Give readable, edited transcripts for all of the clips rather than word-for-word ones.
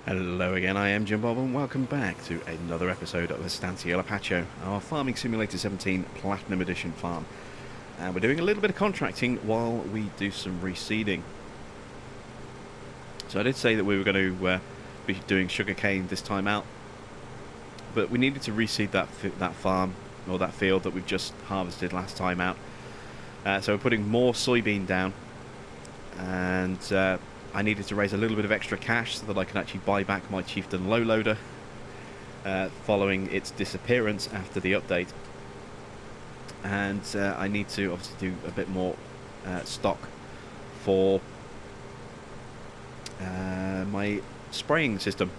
Hello again, I am Jim Bob and welcome back to another episode of Estancia Lapacho, our Farming Simulator 17 Platinum Edition farm. And we're doing a little bit of contracting while we do some reseeding. So I did say that we were going to be doing sugarcane this time out, but we needed to reseed that farm, or that field that we've just harvested last time out. So we're putting more soybean down, and I needed to raise a little bit of extra cash so that I can actually buy back my Chieftain lowloader following its disappearance after the update. And I need to obviously do a bit more stock for my spraying system,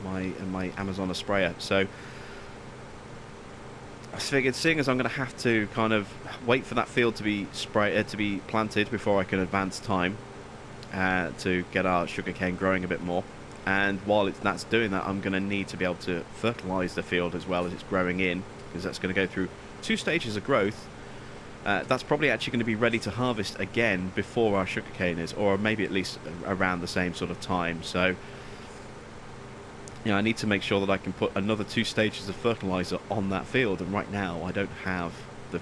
my Amazon sprayer. So I figured, seeing as I'm going to have to kind of wait for that field to be planted before I can advance time to get our sugarcane growing a bit more, and while that's doing that, I'm going to need to be able to fertilise the field as well as it's growing in, because that's going to go through 2 stages of growth. That's probably actually going to be ready to harvest again before our sugarcane is, or maybe at least around the same sort of time. So I need to make sure that I can put another 2 stages of fertiliser on that field, and right now I don't have the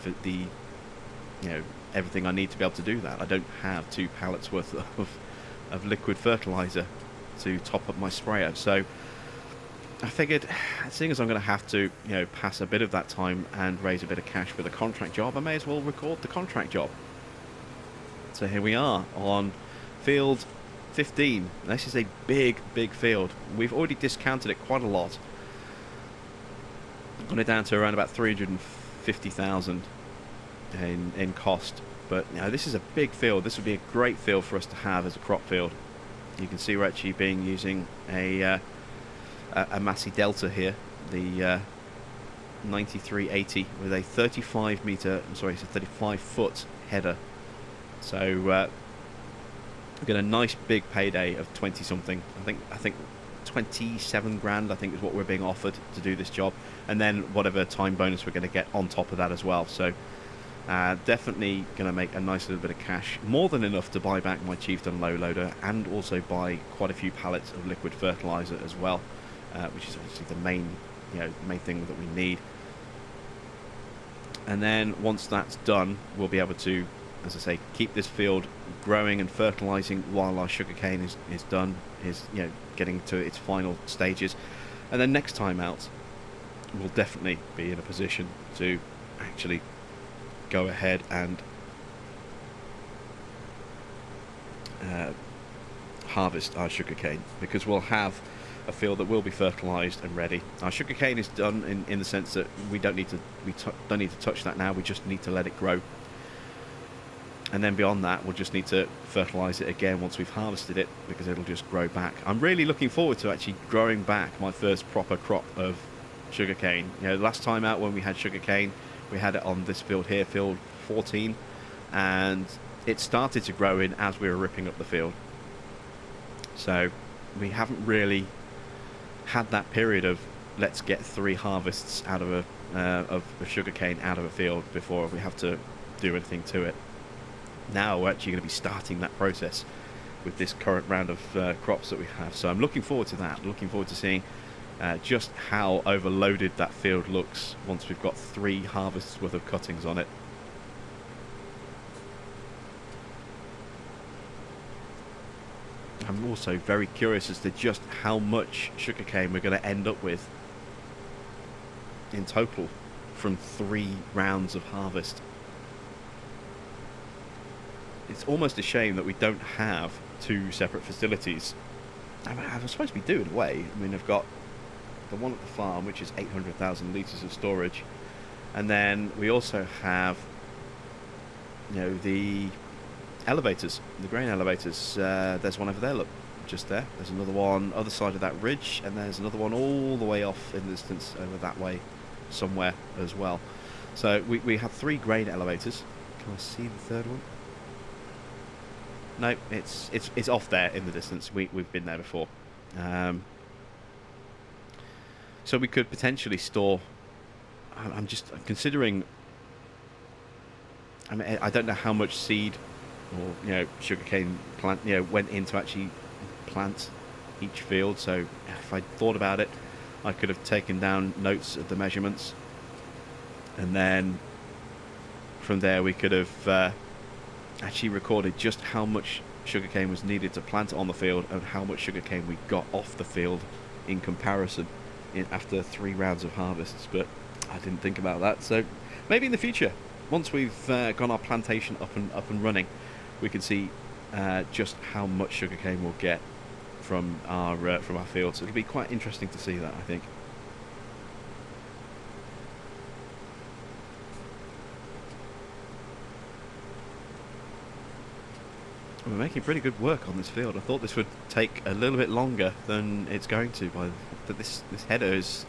everything I need to be able to do that. I don't have 2 pallets worth of liquid fertiliser to top up my sprayer. So I figured, seeing as I'm going to have to pass a bit of that time and raise a bit of cash for the contract job, I may as well record the contract job. So here we are on field 15. This is a big field. We've already discounted it quite a lot. Got it down to around about 350,000 in cost, but this is a big field. This would be a great field for us to have as a crop field. You can see we're actually using a Massey Delta here, the 9380 with a 35 foot header. So we get a nice big payday of 20 something. I think 27 grand I think is what we're being offered to do this job, and then whatever time bonus we're going to get on top of that as well. So definitely going to make a nice little bit of cash, more than enough to buy back my Chieftain lowloader and also buy quite a few pallets of liquid fertilizer as well, which is obviously the main thing that we need. And then once that's done, we'll be able to, as I say, keep this field growing and fertilizing while our sugarcane is done, getting to its final stages. And then next time out, we'll definitely be in a position to actually go ahead and harvest our sugarcane, because we'll have a field that will be fertilized and ready. Our sugarcane is done in the sense that we don't need to touch that now. We just need to let it grow, and then beyond that we'll just need to fertilize it again once we've harvested it, because it'll just grow back. I'm really looking forward to actually growing back my first proper crop of sugarcane. Last time out when we had sugarcane, we had it on this field here, field 14, and it started to grow in as we were ripping up the field. So we haven't really had that period of let's get 3 harvests out of a sugarcane out of a field before we have to do anything to it. Now we're actually going to be starting that process with this current round of crops that we have. So I'm looking forward to that. Looking forward to seeing just how overloaded that field looks once we've got 3 harvests worth of cuttings on it. I'm also very curious as to just how much sugarcane we're going to end up with in total from 3 rounds of harvest. It's almost a shame that we don't have 2 separate facilities. I mean, I suppose we do in a way. I mean, I've got the one at the farm, which is 800,000 litres of storage, and then we also have the elevators, the grain elevators. There's one over there, look, just there. There's another one other side of that ridge, and there's another one all the way off in the distance over that way somewhere as well. So we have 3 grain elevators. Can I see the 3rd one? No, it's off there in the distance. We've been there before. So we could potentially store. I'm considering. I mean, I don't know how much seed or sugarcane plant went into actually plant each field. So if I thought about it, I could have taken down notes of the measurements, and then from there we could have actually recorded just how much sugarcane was needed to plant it on the field and how much sugarcane we got off the field in comparison after 3 rounds of harvests. But I didn't think about that, so maybe in the future, once we've got our plantation up and running, we can see just how much sugarcane we'll get from our fields. It'll be quite interesting to see that, I think. We're making pretty good work on this field. I thought this would take a little bit longer than it's going to, but this header is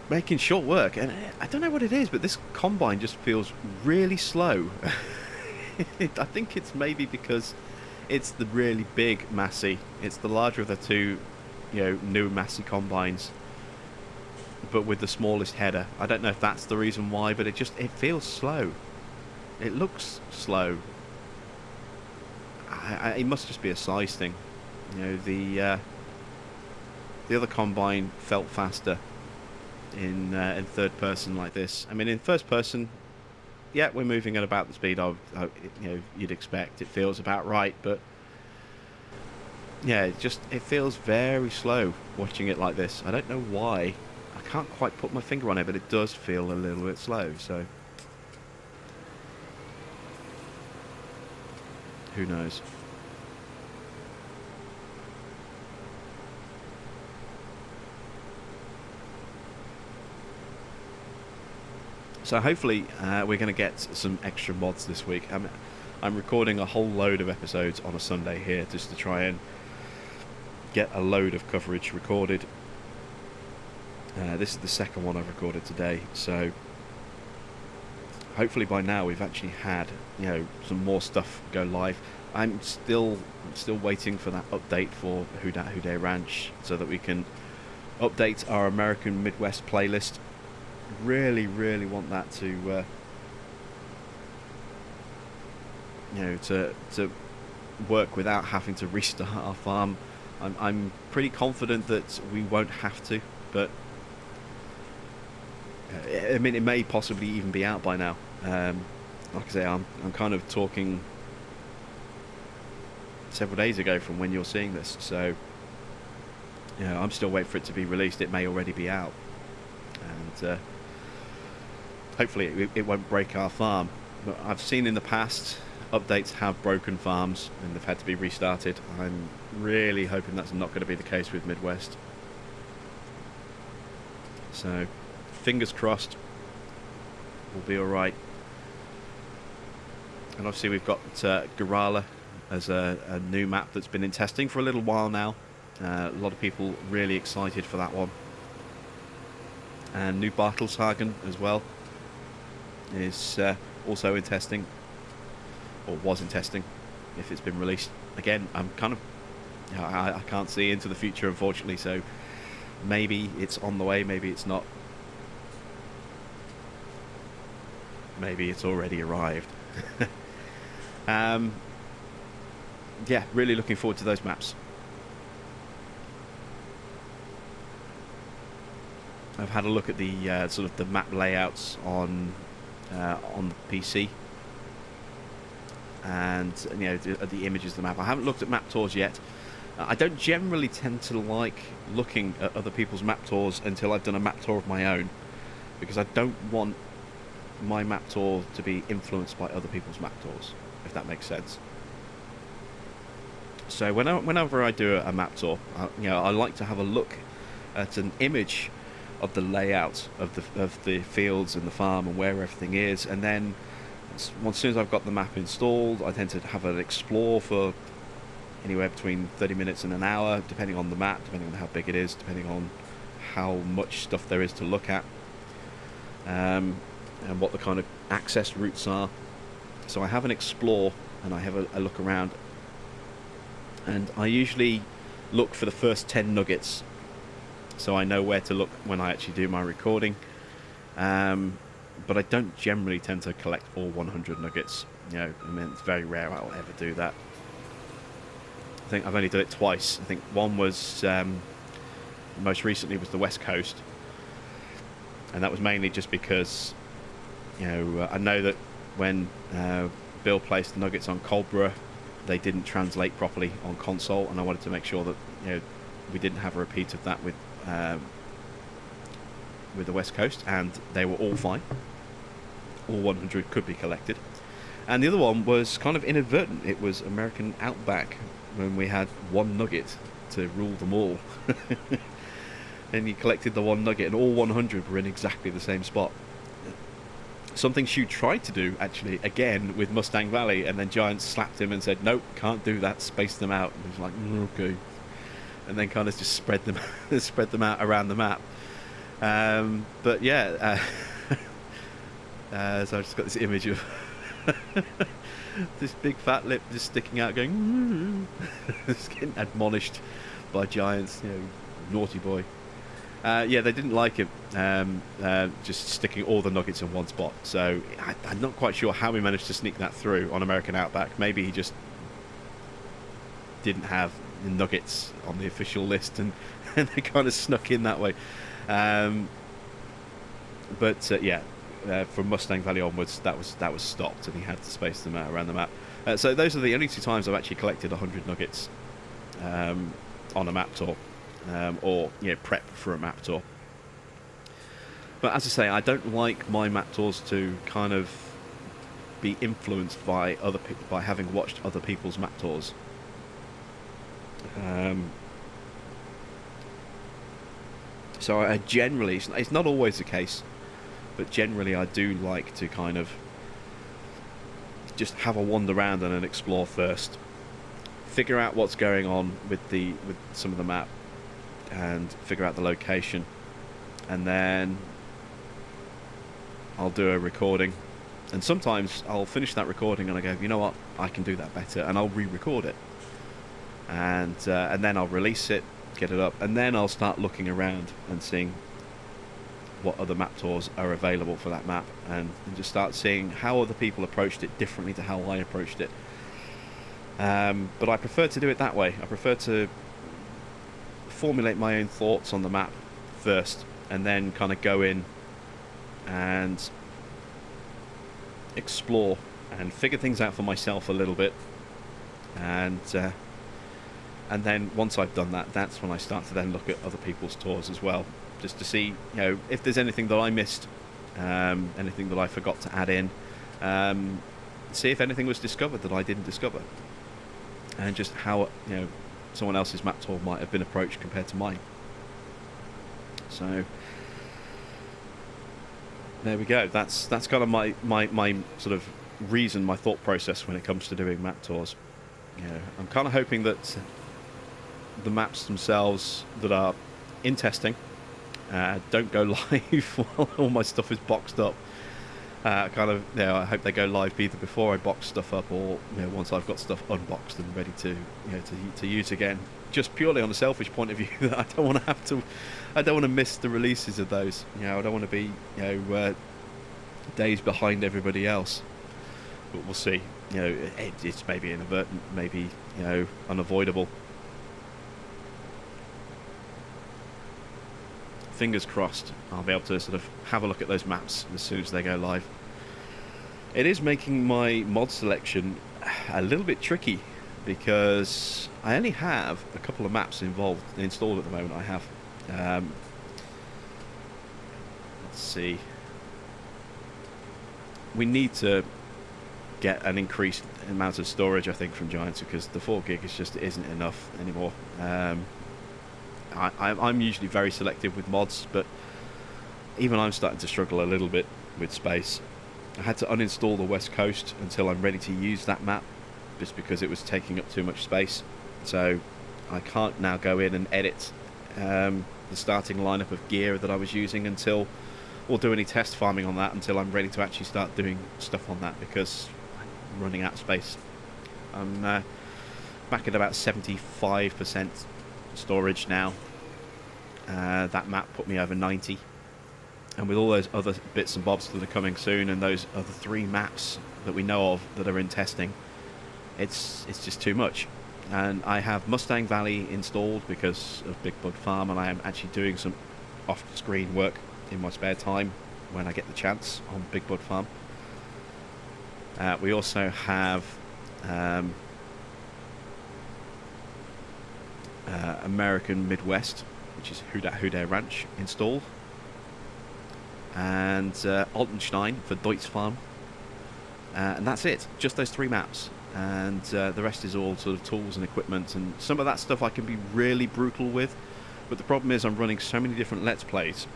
making short work, and I don't know what it is, but this combine just feels really slow. I think it's maybe because it's the really big Massey. It's the larger of the two, new Massey combines, but with the smallest header. I don't know if that's the reason why, but it feels slow. It looks slow. It must just be a size thing. The other combine felt faster in third person like this. I mean, in first person, yeah, we're moving at about the speed you'd expect. It feels about right, but yeah, it feels very slow watching it like this. I don't know why. I can't quite put my finger on it, but it does feel a little bit slow. So who knows? So hopefully we're going to get some extra mods this week. I'm recording a whole load of episodes on a Sunday here just to try and get a load of coverage recorded. This is the second one I've recorded today, so hopefully by now we've actually had some more stuff go live. I'm still waiting for that update for Houday Ranch so that we can update our American Midwest playlist. Really want that to to work without having to restart our farm. I'm pretty confident that we won't have to, but I mean, it may possibly even be out by now. Like I say, I'm kind of talking several days ago from when you're seeing this, so I'm still waiting for it to be released. It may already be out, and hopefully it won't break our farm. But I've seen in the past updates have broken farms and they've had to be restarted. I'm really hoping that's not going to be the case with Midwest. So fingers crossed, we'll be alright. And obviously we've got Gorala as a new map that's been in testing for a little while now. A lot of people really excited for that one. And New Bartelshagen as well is also in testing, or was in testing, if it's been released. Again, I'm kind of, I can't see into the future, unfortunately, so maybe it's on the way, maybe it's not. Maybe it's already arrived. Yeah, really looking forward to those maps. I've had a look at the sort of the map layouts on the PC, and the images of the map. I haven't looked at map tours yet. I don't generally tend to like looking at other people's map tours until I've done a map tour of my own, because I don't want my map tour to be influenced by other people's map tours, if that makes sense. So whenever I do a map tour, I like to have a look at an image of the layout of the fields and the farm and where everything is, and then as soon as I've got the map installed, I tend to have an explore for anywhere between 30 minutes and an hour, depending on the map, depending on how big it is, depending on how much stuff there is to look at, and what the kind of access routes are. So I have an explore and I have a look around, and I usually look for the first 10 nuggets, so I know where to look when I actually do my recording. But I don't generally tend to collect all 100 nuggets. I mean, it's very rare I'll ever do that. I think I've only done it twice. I think one was most recently was the West Coast, and that was mainly just because I know that when Bill placed the nuggets on Cold-Brew, they didn't translate properly on console, and I wanted to make sure that we didn't have a repeat of that with the West Coast, and they were all fine. All 100 could be collected. And the other one was kind of inadvertent. It was American Outback, when we had one nugget to rule them all. And you collected the one nugget, and all 100 were in exactly the same spot. Something Shu tried to do, actually, again with Mustang Valley, and then Giants slapped him and said, nope, can't do that, space them out. And he was like, okay. And then kind of just spread them out around the map. But yeah, so I've just got this image of this big fat lip just sticking out, going, just getting admonished by Giants, naughty boy. Yeah, they didn't like it, just sticking all the nuggets in one spot. So I'm not quite sure how we managed to sneak that through on American Outback. Maybe he just didn't have the nuggets on the official list, and they kind of snuck in that way. But yeah, from Mustang Valley onwards, that was stopped, and he had to space them out around the map. So those are the only two times I've actually collected 100 nuggets on a map tour, or prep for a map tour. But as I say, I don't like my map tours to kind of be influenced by by having watched other people's map tours. So I generally, it's not always the case, but generally I do like to kind of just have a wander around and an explore first, figure out what's going on with some of the map, and figure out the location, and then I'll do a recording. And sometimes I'll finish that recording and I go, you know what, I can do that better, and I'll re-record it, and then I'll release it, get it up, and then I'll start looking around and seeing what other map tours are available for that map, and just start seeing how other people approached it differently to how I approached it. But I prefer to do it that way. I prefer to formulate my own thoughts on the map first, and then kind of go in and explore and figure things out for myself a little bit, and then once I've done that, that's when I start to then look at other people's tours as well, just to see if there's anything that I missed, anything that I forgot to add in, see if anything was discovered that I didn't discover, and just how someone else's map tour might have been approached compared to mine. So there we go. That's kind of my sort of reason, my thought process when it comes to doing map tours. I'm kind of hoping that the maps themselves that are in testing don't go live while all my stuff is boxed up. I hope they go live either before I box stuff up, or once I've got stuff unboxed and ready to to use again. Just purely on a selfish point of view, that I don't want to miss the releases of those. I don't want to be days behind everybody else. But we'll see. It's maybe inadvertent, maybe unavoidable. Fingers crossed I'll be able to sort of have a look at those maps as soon as they go live. It is making my mod selection a little bit tricky, because I only have a couple of maps installed at the moment. I have let's see, we need to get an increased amount of storage, I think, from Giants, because the 4 gig isn't enough anymore. I'm usually very selective with mods, but even I'm starting to struggle a little bit with space. I had to uninstall the West Coast until I'm ready to use that map, just because it was taking up too much space. So I can't now go in and edit the starting lineup of gear that I was using or do any test farming on that until I'm ready to actually start doing stuff on that, because I'm running out of space. I'm back at about 75% storage now. That map put me over 90, and with all those other bits and bobs that are coming soon, and those other 3 maps that we know of that are in testing, it's just too much. And I have Mustang Valley installed because of Big Bud Farm, and I am actually doing some off-screen work in my spare time when I get the chance on Big Bud Farm. We also have American Midwest, which is Houdet Ranch, installed, and Altenstein for Deutz Farm, and that's it. Just those 3 maps, and the rest is all sort of tools and equipment, and some of that stuff I can be really brutal with, but the problem is I'm running so many different Let's Plays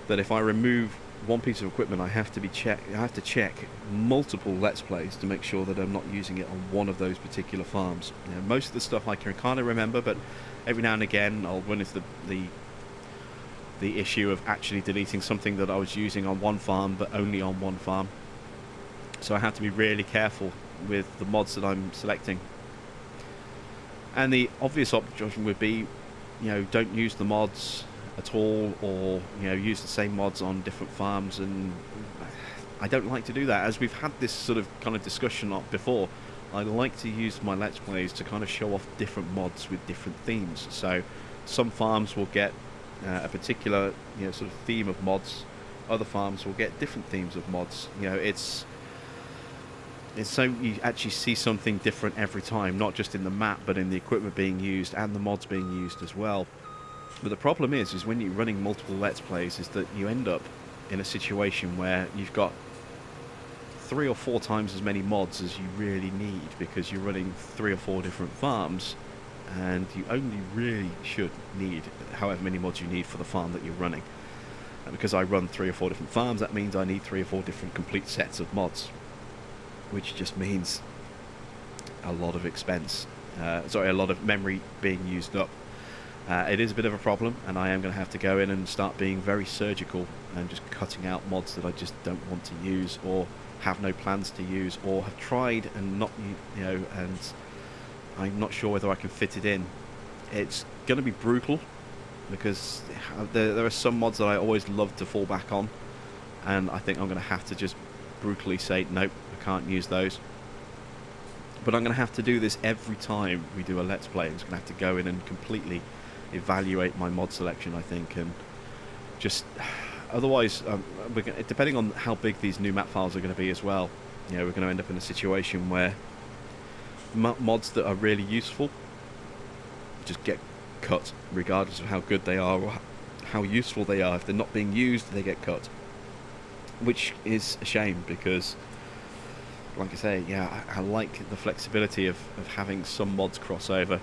that if I remove one piece of equipment, I have to check multiple Let's Plays to make sure that I'm not using it on one of those particular farms. You know, most of the stuff I can kind of remember, but every now and again I'll run into the issue of actually deleting something that I was using on one farm, but only on one farm. So I have to be really careful with the mods that I'm selecting. And the obvious option would be, you know, don't use the mods at all, or you know, use the same mods on different farms, and I don't like to do that. As we've had this sort of kind of discussion before, I like to use my Let's Plays to kind of show off different mods with different themes. So some farms will get a particular, you know, sort of theme of mods, other farms will get different themes of mods. You know, it's so you actually see something different every time, not just in the map but in the equipment being used and the mods being used as well. But the problem is when you're running multiple Let's Plays, is that you end up in a situation where you've got 3 or 4 times as many mods as you really need, because you're running 3 or 4 different farms, and you only really should need however many mods you need for the farm that you're running. And because I run 3 or 4 different farms, that means I need 3 or 4 different complete sets of mods, which just means a lot of expense. Sorry, a lot of memory being used up. It is a bit of a problem, and I am going to have to go in and start being very surgical and just cutting out mods that I just don't want to use, or have no plans to use, or have tried and not, you know, and I'm not sure whether I can fit it in. It's going to be brutal, because there are some mods that I always love to fall back on, and I think I'm going to have to just brutally say, nope, I can't use those. But I'm going to have to do this every time we do a Let's Play. I'm just going to have to go in and completely evaluate my mod selection, I think, and just otherwise, depending on how big these new map files are going to be as well, you know, we're going to end up in a situation where mods that are really useful just get cut, regardless of how good they are or how useful they are. If they're not being used, they get cut, which is a shame, because like I say, yeah, I like the flexibility of having some mods cross over,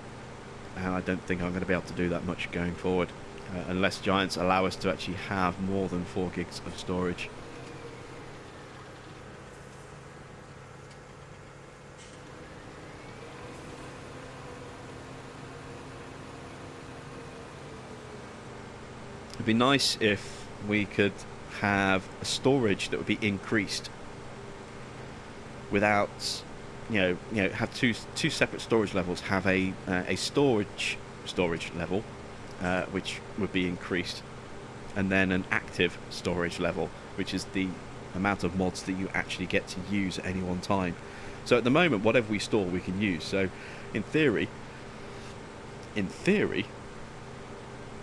and I don't think I'm going to be able to do that much going forward, unless Giants allow us to actually have more than 4 gigs of storage. It'd be nice if we could have a storage that would be increased without, you know, have two separate storage levels. Have a storage level, which would be increased, and then an active storage level, which is the amount of mods that you actually get to use at any one time. So at the moment, whatever we store, we can use. So in theory,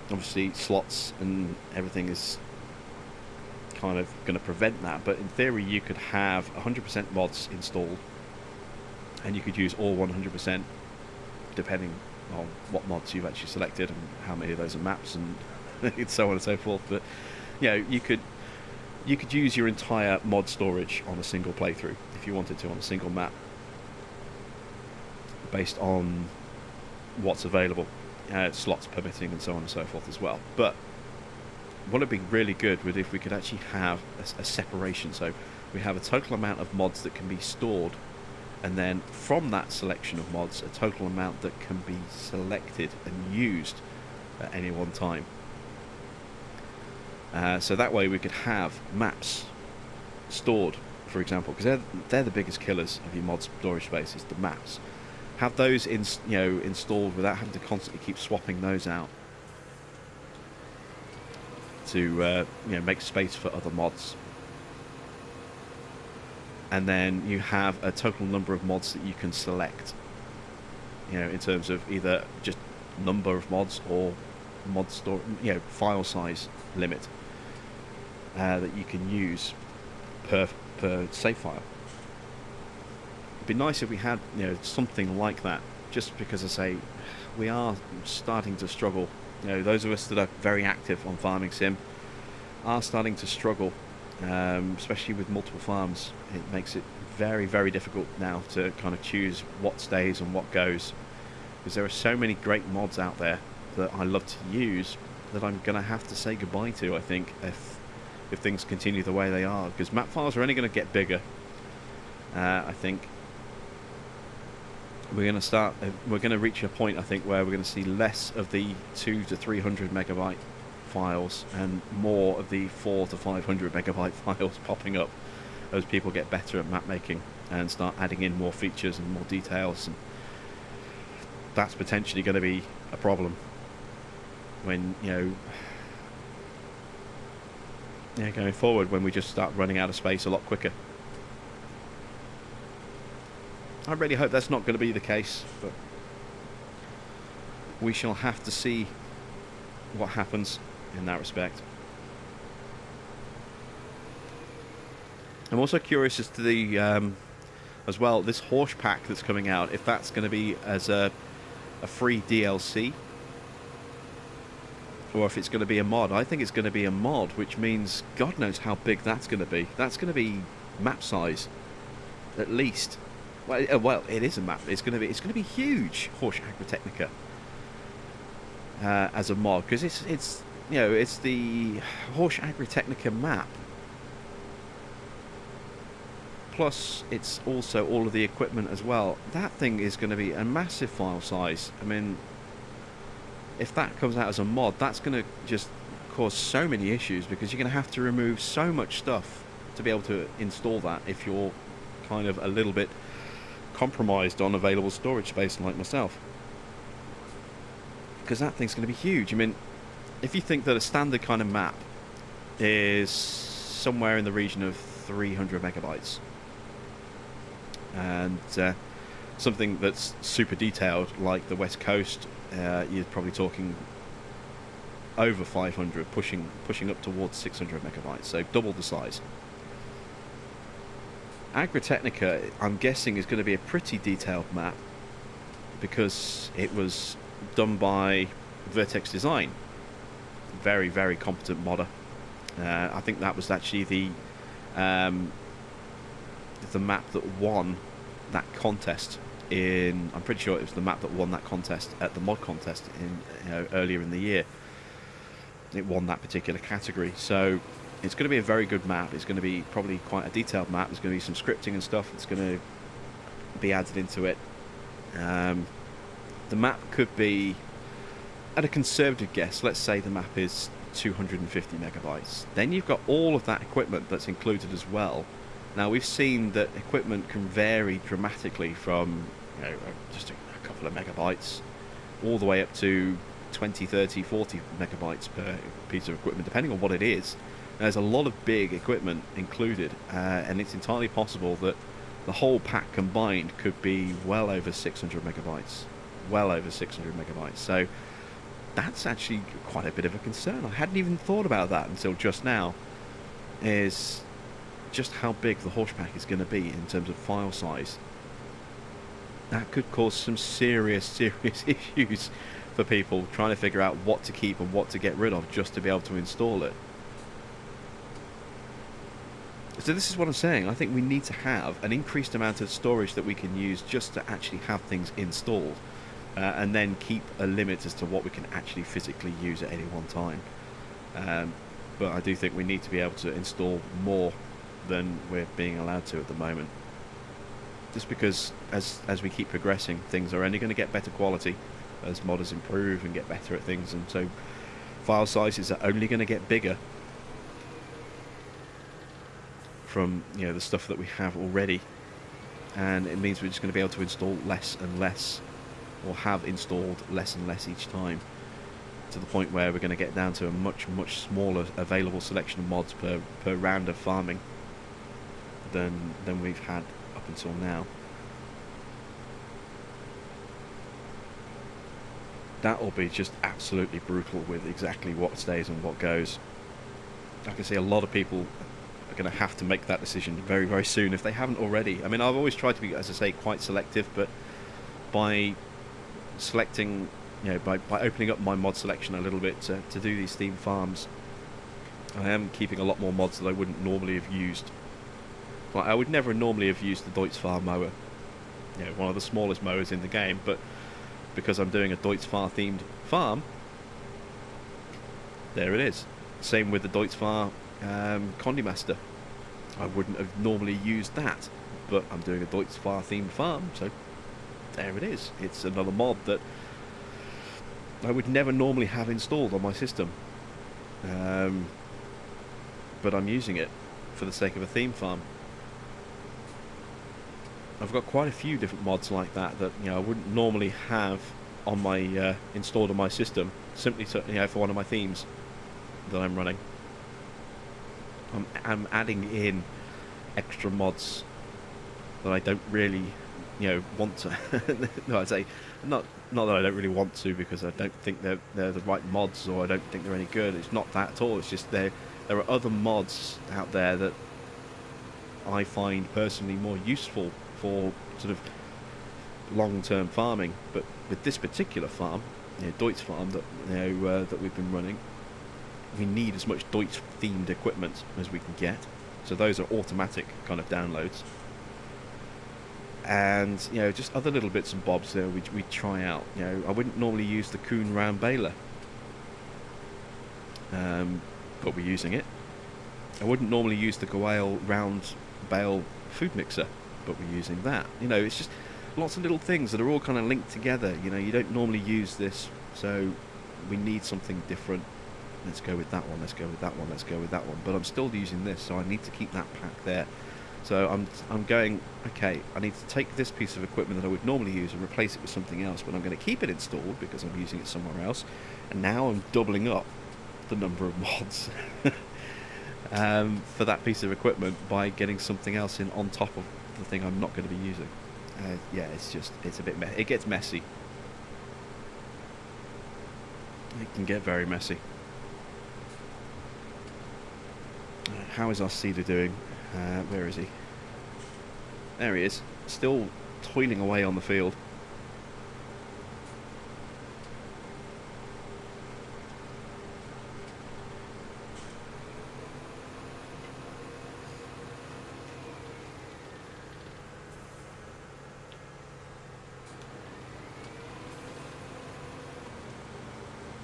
obviously slots and everything is kind of going to prevent that, but in theory you could have 100% mods installed, and you could use all 100% depending on what mods you've actually selected and how many of those are maps and so on and so forth. But you know, you could use your entire mod storage on a single playthrough if you wanted to, on a single map, based on what's available, slots permitting and so on and so forth as well. But what would be really good would if we could actually have a separation. So we have a total amount of mods that can be stored, and then from that selection of mods, a total amount that can be selected and used at any one time. So that way we could have maps stored, for example, because they're the biggest killers of your mod storage space, is the maps. Have those installed without having to constantly keep swapping those out to make space for other mods. And then you have a total number of mods that you can select. you know, in terms of either just number of mods or mod store, you know, file size limit that you can use per save file. It'd be nice if we had, you know, something like that, just because I say we are starting to struggle. You know, those of us that are very active on Farming Sim are starting to struggle, especially with multiple farms. It makes it very, very difficult now to kind of choose what stays and what goes, because there are so many great mods out there that I love to use that I'm going to have to say goodbye to, I think, if things continue the way they are, because map files are only going to get bigger. I think we're going to reach a point, I think, where we're going to see less of the 200 to 300 megabyte files and more of the 400 to 500 megabyte files popping up as people get better at map making and start adding in more features and more details, and that's potentially going to be a problem when, you know, going forward, when we just start running out of space a lot quicker. I really hope that's not going to be the case, but we shall have to see what happens in that respect. I'm also curious as to the as well, this horse pack that's coming out, if that's going to be as a free DLC or if it's going to be a mod. I think it's going to be a mod, which means God knows how big that's going to be. That's going to be map size, at least. Well, it is a map. It's going to be huge. Horse Agritechnica as a mod, because it's you know, it's the Horse Agritechnica map. Plus, it's also all of the equipment as well. That thing is going to be a massive file size. I mean, if that comes out as a mod, that's going to just cause so many issues, because you're going to have to remove so much stuff to be able to install that if you're kind of a little bit compromised on available storage space like myself. Because that thing's going to be huge. I mean, if you think that a standard kind of map is somewhere in the region of 300 megabytes, and something that's super detailed like the West Coast, you're probably talking over 500, pushing up towards 600 megabytes, so double the size. Agritechnica, I'm guessing, is going to be a pretty detailed map, because it was done by Vertex Design, very, very competent modder. I think that was actually the map that won that contest in, I'm pretty sure it was the map that won that contest at the mod contest in, you know, earlier in the year. It won that particular category, so it's going to be a very good map. It's going to be probably quite a detailed map. There's going to be some scripting and stuff that's going to be added into it. The map could be, at a conservative guess, let's say the map is 250 megabytes. Then you've got all of that equipment that's included as well. Now, we've seen that equipment can vary dramatically from, you know, just a couple of megabytes all the way up to 20, 30, 40 megabytes per piece of equipment, depending on what it is. There's a lot of big equipment included, and it's entirely possible that the whole pack combined could be well over 600 megabytes. Well over 600 megabytes. So that's actually quite a bit of a concern. I hadn't even thought about that until just now, is just how big the horse pack is going to be in terms of file size. That could cause some serious issues for people trying to figure out what to keep and what to get rid of just to be able to install it. So this is what I'm saying. I think we need to have an increased amount of storage that we can use just to actually have things installed, and then keep a limit as to what we can actually physically use at any one time. But I do think we need to be able to install more than we're being allowed to at the moment. Just because as we keep progressing, things are only going to get better quality as modders improve and get better at things, and so file sizes are only going to get bigger from, you know, the stuff that we have already, and it means we're just going to be able to install less and less, or have installed less and less each time, to the point where we're going to get down to a much smaller available selection of mods per round of farming than we've had up until now. that will be just absolutely brutal with exactly what stays and what goes. I can see a lot of people are going to have to make that decision very, very soon if they haven't already. I mean, I've always tried to be, as I say, quite selective, but by selecting, by opening up my mod selection a little bit to do these theme farms, I am keeping a lot more mods that I wouldn't normally have used. Like, I would never normally have used the Deutz-Fahr mower, one of the smallest mowers in the game, but because I'm doing a Deutz-Fahr themed farm, there it is. Same with the Deutz-Fahr Condimaster. I wouldn't have normally used that, but I'm doing a Deutz-Fahr themed farm, so there it is. It's another mod that I would never normally have installed on my system, but I'm using it for the sake of a theme farm. I've got quite a few different mods like that I wouldn't normally have on my installed on my system, simply to, for one of my themes that I'm running. I'm adding in extra mods that I don't really want to. No, I'd say not that I don't really want to, because I don't think they're the right mods, or I don't think they're any good. It's not that at all. It's just there are other mods out there that I find personally more useful for sort of long-term farming. But with this particular farm, Deutz farm that we've been running, we need as much Deutz themed equipment as we can get. So those are automatic kind of downloads. And just other little bits and bobs there we try out. I wouldn't normally use the Kuhn round baler, but we're using it. I wouldn't normally use the Goale round bale food mixer, but we're using that. It's just lots of little things that are all kind of linked together. You don't normally use this, so we need something different. Let's go with that one, let's go with that one, let's go with that one. But I'm still using this, so I need to keep that pack there. So I'm going, okay, I need to take this piece of equipment that I would normally use and replace it with something else, but I'm going to keep it installed because I'm using it somewhere else. And now I'm doubling up the number of mods for that piece of equipment by getting something else in on top of the thing I'm not going to be using. Yeah, it's a bit messy. It gets messy. It can get very messy. How is our seeder doing? Where is he? There he is, still toiling away on the field.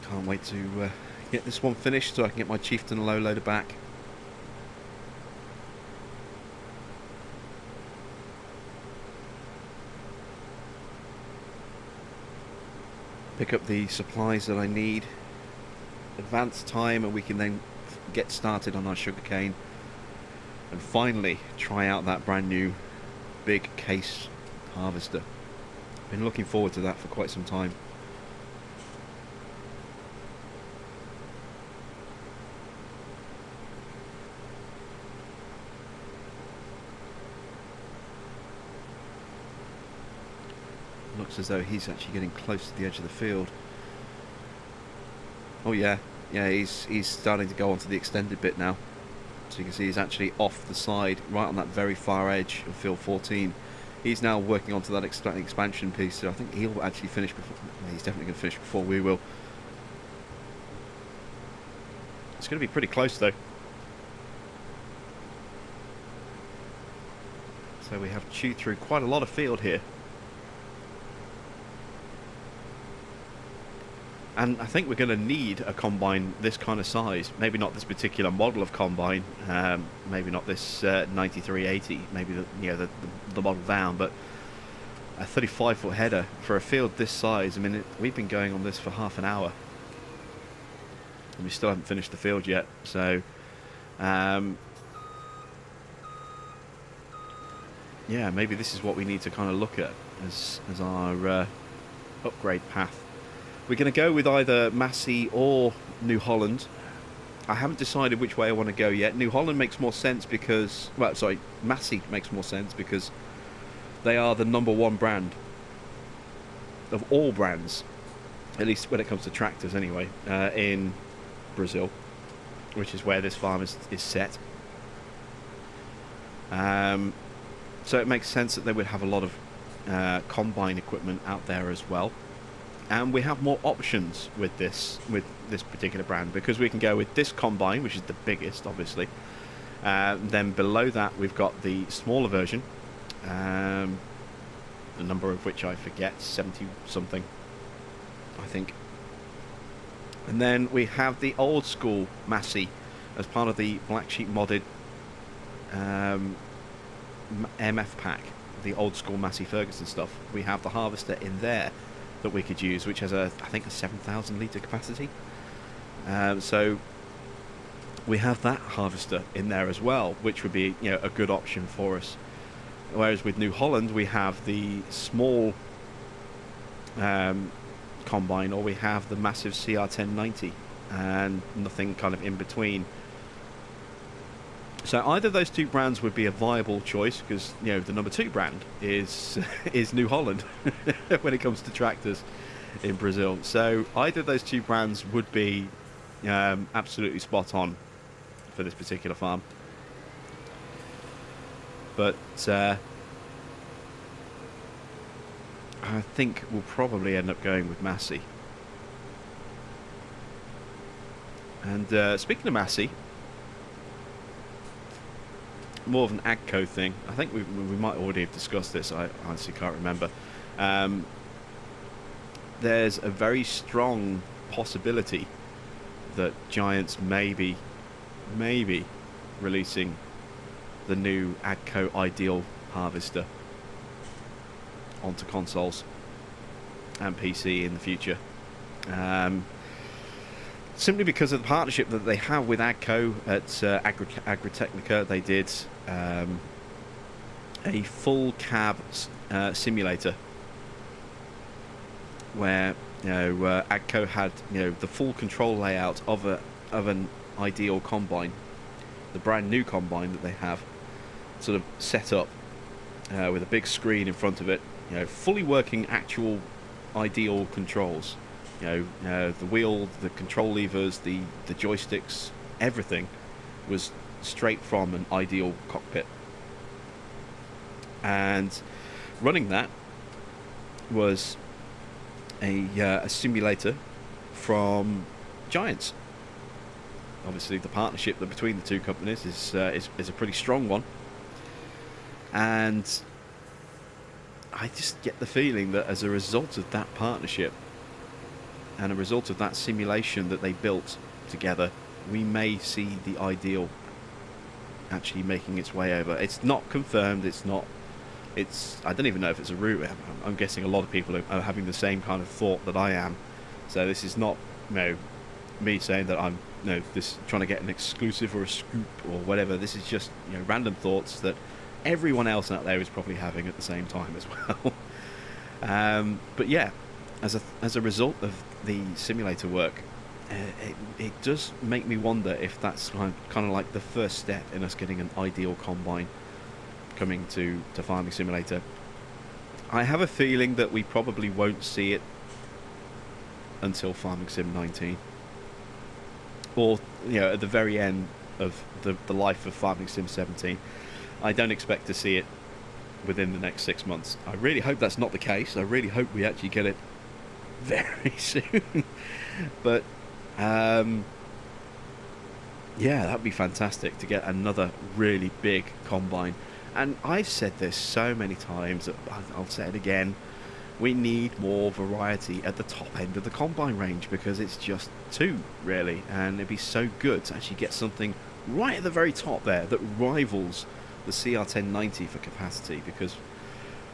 Can't wait to get this one finished so I can get my Chieftain low loader back. Pick up the supplies that I need, advance time, and we can then get started on our sugarcane and finally try out that brand new big case harvester. Been looking forward to that for quite some time. Looks as though he's actually getting close to the edge of the field. Oh yeah, he's starting to go onto the extended bit now. So you can see he's actually off the side, right on that very far edge of field 14. He's now working onto that expansion piece, so I think he'll actually finish before. He's definitely going to finish before we will. It's going to be pretty close though. So we have chewed through quite a lot of field here. And I think we're going to need a combine this kind of size. Maybe not this particular model of combine. Maybe not this 9380. Maybe the model down. But a 35-foot header for a field this size. I mean, we've been going on this for half an hour, and we still haven't finished the field yet. So, yeah, maybe this is what we need to kind of look at as our upgrade path. We're going to go with either Massey or New Holland. I haven't decided which way I want to go yet. New Holland makes more sense because... Well, sorry, Massey makes more sense because they are the #1 brand of all brands at least when it comes to tractors anyway, in Brazil, which is where this farm is set. So it makes sense that they would have a lot of combine equipment out there as well. And we have more options with this particular brand, because we can go with this combine, which is the biggest, obviously. Then below that, we've got the smaller version, the number of which I forget, 70 something, I think. And then we have the old school Massey as part of the Black Sheep modded MF pack, the old school Massey Ferguson stuff. We have the harvester in there that we could use, which has I think a 7,000 litre capacity. So we have that harvester in there as well, which would be, you know, a good option for us. Whereas with New Holland, we have the small combine, or we have the massive CR1090, and nothing kind of in between. So either of those two brands would be a viable choice, because, you know, the number 2 brand is New Holland when it comes to tractors in Brazil. So either of those two brands would be absolutely spot on for this particular farm. But I think we'll probably end up going with Massey. And speaking of Massey, more of an AGCO thing. I think we might already have discussed this. I honestly can't remember. There's a very strong possibility that Giants may be releasing the new AGCO Ideal harvester onto consoles and PC in the future. Simply because of the partnership that they have with AGCO at Agritechnica. They did a full cab simulator where, you know, AGCO had, you know, the full control layout of an Ideal combine, the brand new combine that they have, sort of set up with a big screen in front of it, you know, fully working actual Ideal controls. You know, the wheel, the control levers, the joysticks, everything was straight from an Ideal cockpit. And running that was a simulator from Giants. Obviously, the partnership that between the two companies is a pretty strong one. And I just get the feeling that as a result of that partnership, and a result of that simulation that they built together, we may see the Ideal actually making its way over. It's not confirmed. I don't even know if it's a rumor. I'm guessing a lot of people are having the same kind of thought that I am. So this is not, you know, me saying that I'm, you know, this trying to get an exclusive or a scoop or whatever. This is just, you know, random thoughts that everyone else out there is probably having at the same time as well. But yeah, as a result of the simulator work, it does make me wonder if that's kind of like the first step in us getting an Ideal combine coming to Farming Simulator. I have a feeling that we probably won't see it until Farming Sim 19, or, you know, at the very end of the life of Farming Sim 17. I don't expect to see it within the next 6 months. I really hope that's not the case. I really hope we actually get it very soon. But yeah, that'd be fantastic to get another really big combine. And I've said this so many times, I'll say it again, we need more variety at the top end of the combine range, because it's just two, really, and it'd be so good to actually get something right at the very top there that rivals the CR1090 for capacity, because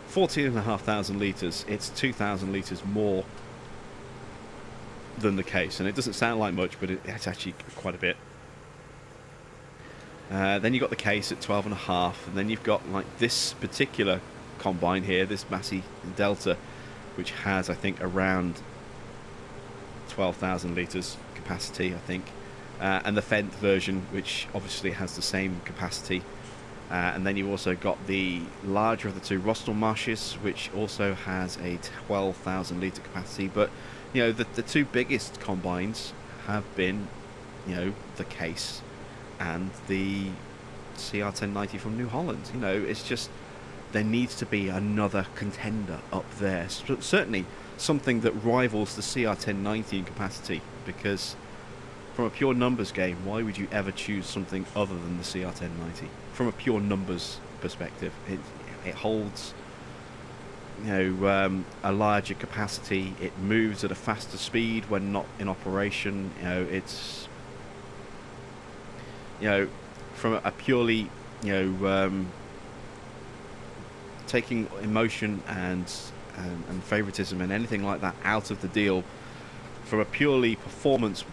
14,500 litres, it's 2,000 litres more than the case, and it doesn't sound like much, but it's actually quite a bit. Then you've got the case at 12.5, and then you've got like this particular combine here, this Massey Delta, which has, I think, around 12,000 litres capacity, I think, and the Fendt version, which obviously has the same capacity. And then you've also got the larger of the two Rostelmarsches, which also has a 12,000 litre capacity, but You know, the two biggest combines have been, you know, the Case and the CR1090 from New Holland. You know, it's just there needs to be another contender up there. Certainly something that rivals the CR1090 in capacity, because from a pure numbers game, why would you ever choose something other than the CR1090? From a pure numbers perspective, it holds, you know, a larger capacity. It moves at a faster speed when not in operation. You know, it's, you know, from a purely, you know, taking emotion and favoritism and anything like that out of the deal, from a purely performance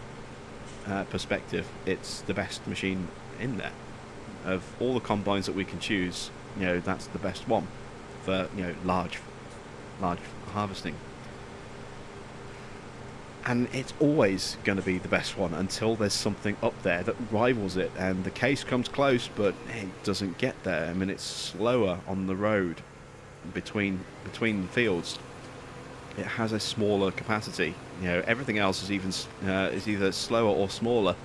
perspective, it's the best machine in there. Of all the combines that we can choose, you know, that's the best one for, you know, large harvesting. And it's always going to be the best one until there's something up there that rivals it, and the Case comes close, but it doesn't get there. I mean, it's slower on the road between fields. It has a smaller capacity. You know, everything else is is either slower or smaller,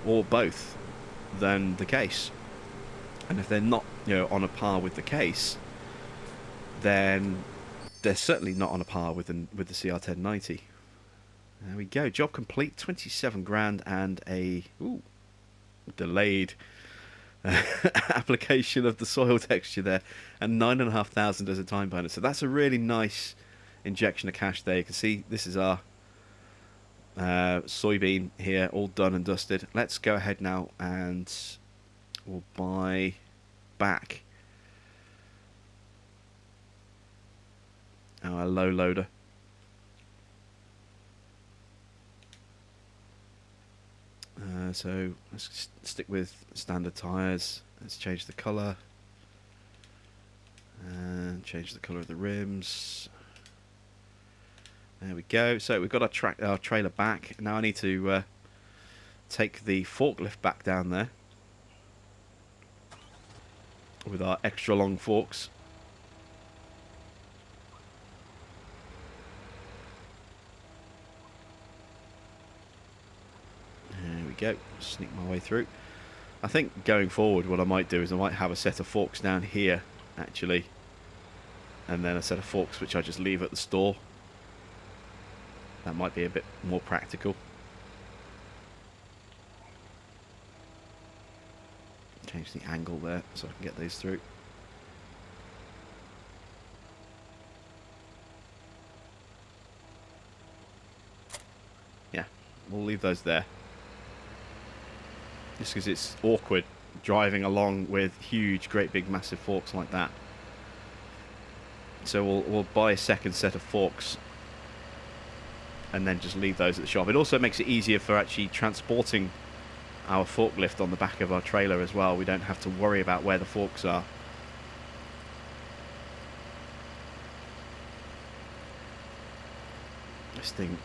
or both, than the Case. And if they're not, you know, on a par with the Case, then they're certainly not on a par with the CR1090. There we go. Job complete. 27 grand and a delayed application of the soil texture there, and 9,500 as a time bonus. So that's a really nice injection of cash there. You can see this is our soybean here, all done and dusted. Let's go ahead now and we'll buy back our low loader. So let's stick with standard tyres. Let's change the colour and change the colour of the rims. There we go. So we've got our trailer back. Now I need to take the forklift back down there with our extra long forks. Go, sneak my way through. I think going forward what I might do is I might have a set of forks down here actually, and then a set of forks which I just leave at the store. That might be a bit more practical. Change the angle there so I can get those through. Yeah, we'll leave those there. Just because it's awkward driving along with huge, great big massive forks like that. So we'll buy a second set of forks and then just leave those at the shop. It also makes it easier for actually transporting our forklift on the back of our trailer as well. We don't have to worry about where the forks are. This thing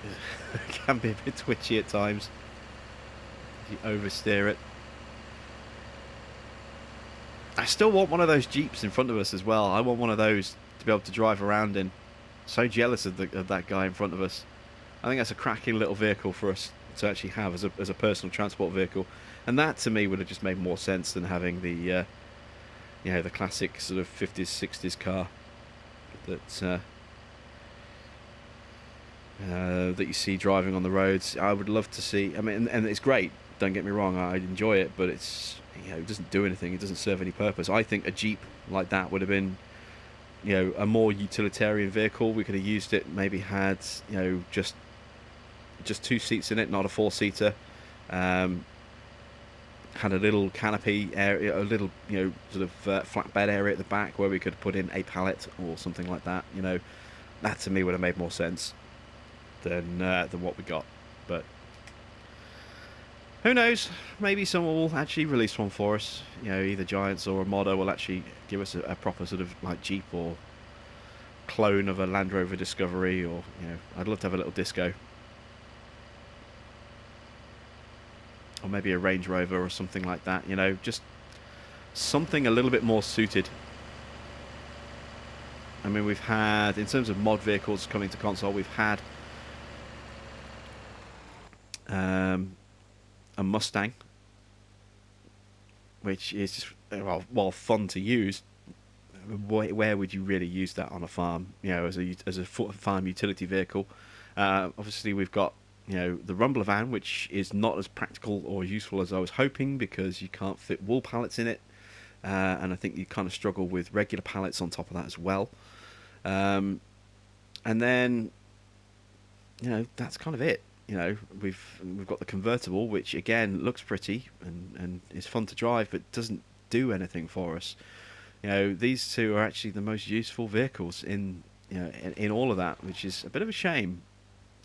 can be a bit twitchy at times. You oversteer it. I still want one of those Jeeps in front of us as well. I want one of those to be able to drive around in. So jealous of that guy in front of us. I think that's a cracking little vehicle for us to actually have as a personal transport vehicle, and that to me would have just made more sense than having the you know, the classic sort of 50s 60s car that that you see driving on the roads. I would love to see. I mean, and it's great. Don't get me wrong. I enjoy it, but it's, you know, it doesn't do anything. It doesn't serve any purpose. I think a Jeep like that would have been, you know, a more utilitarian vehicle. We could have used it. Maybe had, you know, just 2 seats in it, not a 4-seater. Had a little canopy area, a little, you know, sort of flatbed area at the back where we could put in a pallet or something like that. You know, that to me would have made more sense than what we got. But who knows? Maybe someone will actually release one for us. You know, either Giants or a modder will actually give us a proper sort of like Jeep or clone of a Land Rover Discovery, or, you know, I'd love to have a little disco. Or maybe a Range Rover or something like that, you know, just something a little bit more suited. I mean, we've had, in terms of mod vehicles coming to console, we've had a Mustang, which is just, well fun to use. Where would you really use that on a farm? As a farm utility vehicle. Obviously, we've got the Rumbler van, which is not as practical or useful as I was hoping because you can't fit wool pallets in it, and I think you kind of struggle with regular pallets on top of that as well. And then that's kind of it. We've got the convertible, which again looks pretty and is fun to drive, but doesn't do anything for us. These two are actually the most useful vehicles in all of that, which is a bit of a shame,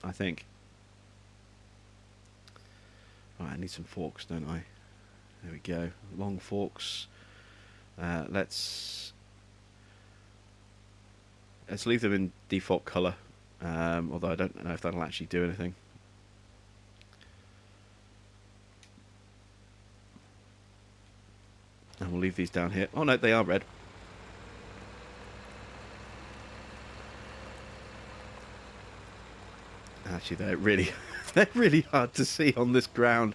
I think. Right, I need some forks, don't I? There we go. Long forks. Let's leave them in default colour, although I don't know if that'll actually do anything. And we'll leave these down here. Oh no, they are red. Actually, they're really hard to see on this ground.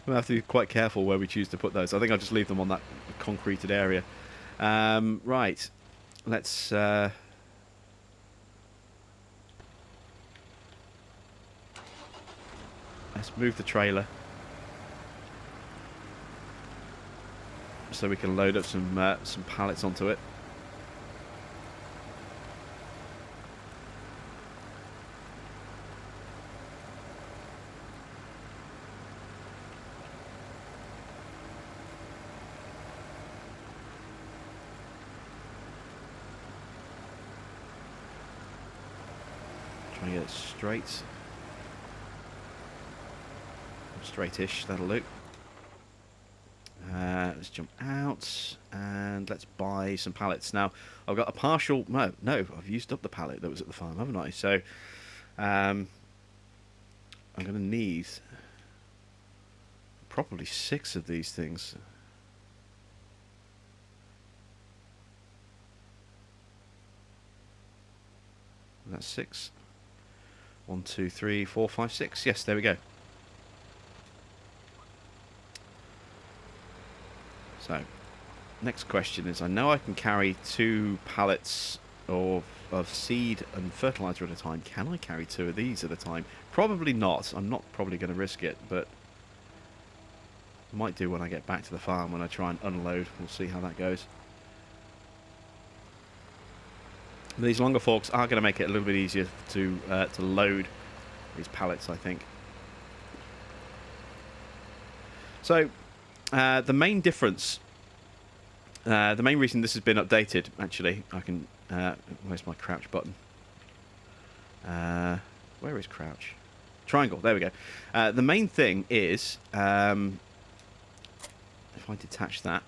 We'll have to be quite careful where we choose to put those. I think I'll just leave them on that concreted area. Right, let's move the trailer so we can load up some pallets onto it. Try and get it straightish, that'll do. Let's jump out and let's buy some pallets. Now, I've got a partial... No, I've used up the pallet that was at the farm, haven't I? So, I'm going to need probably 6 of these things. That's 6. 1, 2, 3, 4, 5, 6. Yes, there we go. So, next question is, I know I can carry 2 pallets of seed and fertilizer at a time. Can I carry 2 of these at a time? Probably not. I'm not probably going to risk it, but I might do when I get back to the farm when I try and unload. We'll see how that goes. These longer forks are going to make it a little bit easier to load these pallets, I think. So, the main difference, the main reason this has been updated, actually, I can... where's my crouch button? Where is crouch? Triangle, there we go. The main thing is, if I detach that,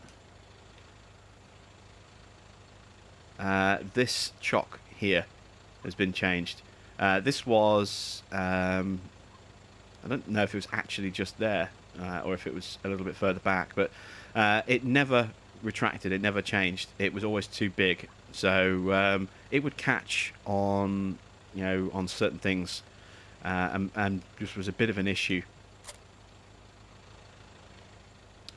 this chock here has been changed. This was... I don't know if it was actually just there, or if it was a little bit further back, but it never retracted, it never changed. It was always too big, so it would catch on, on certain things, and this was a bit of an issue.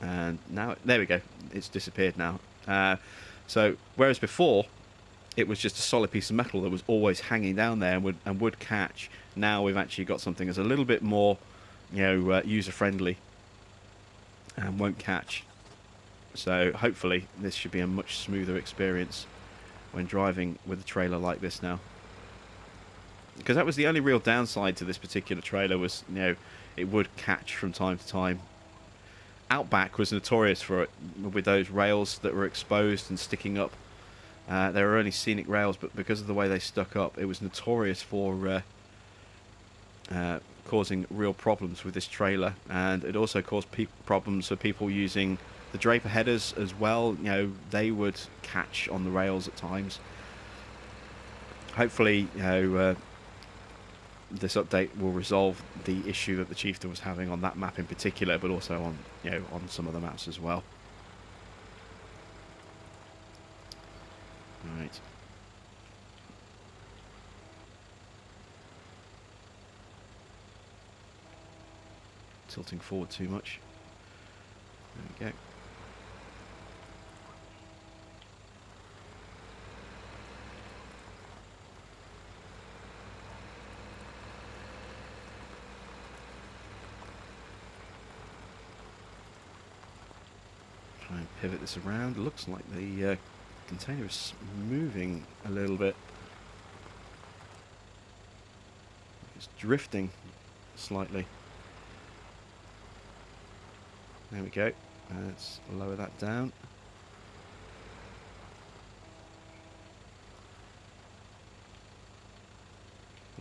And now, there we go, it's disappeared now. So whereas before it was just a solid piece of metal that was always hanging down there and would catch, now we've actually got something that's a little bit more, user friendly and won't catch. So hopefully this should be a much smoother experience when driving with a trailer like this now. Because that was the only real downside to this particular trailer, was it would catch from time to time. Outback was notorious for it, with those rails that were exposed and sticking up. They were only scenic rails, but because of the way they stuck up, it was notorious for causing real problems with this trailer. And it also caused problems for people using the Draper headers as well. They would catch on the rails at times. Hopefully, this update will resolve the issue that the Chieftain was having on that map in particular, but also on on some other maps as well. Right. tilting forward too much. There we go. Try and pivot this around. It looks like the container is moving a little bit. It's drifting slightly. There we go. Let's lower that down.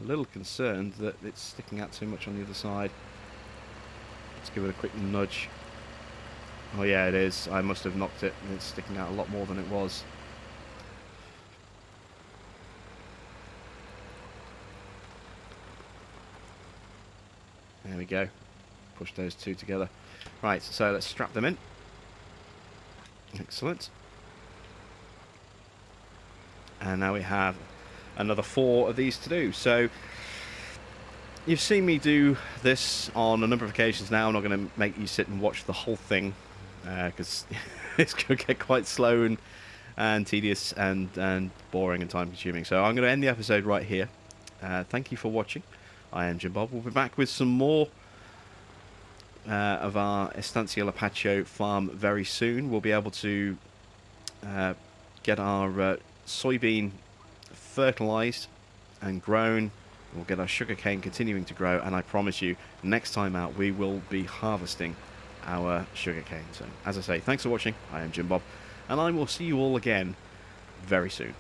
A little concerned that it's sticking out too much on the other side. Let's give it a quick nudge. Oh yeah, it is. I must have knocked it, and it's sticking out a lot more than it was. There we go. Push those two together. Right, so let's strap them in. Excellent. And now we have another 4 of these to do. So you've seen me do this on a number of occasions now. I'm not going to make you sit and watch the whole thing because it's going to get quite slow and tedious and boring and time consuming. So I'm going to end the episode right here. Thank you for watching. I am Jim Bob. We'll be back with some more of our Estancia Lapacho farm very soon. We'll be able to get our soybean fertilized and grown. We'll get our sugarcane continuing to grow, and I promise you, next time out we will be harvesting our sugarcane. So, as I say, thanks for watching. I am Jim Bob, and I will see you all again very soon.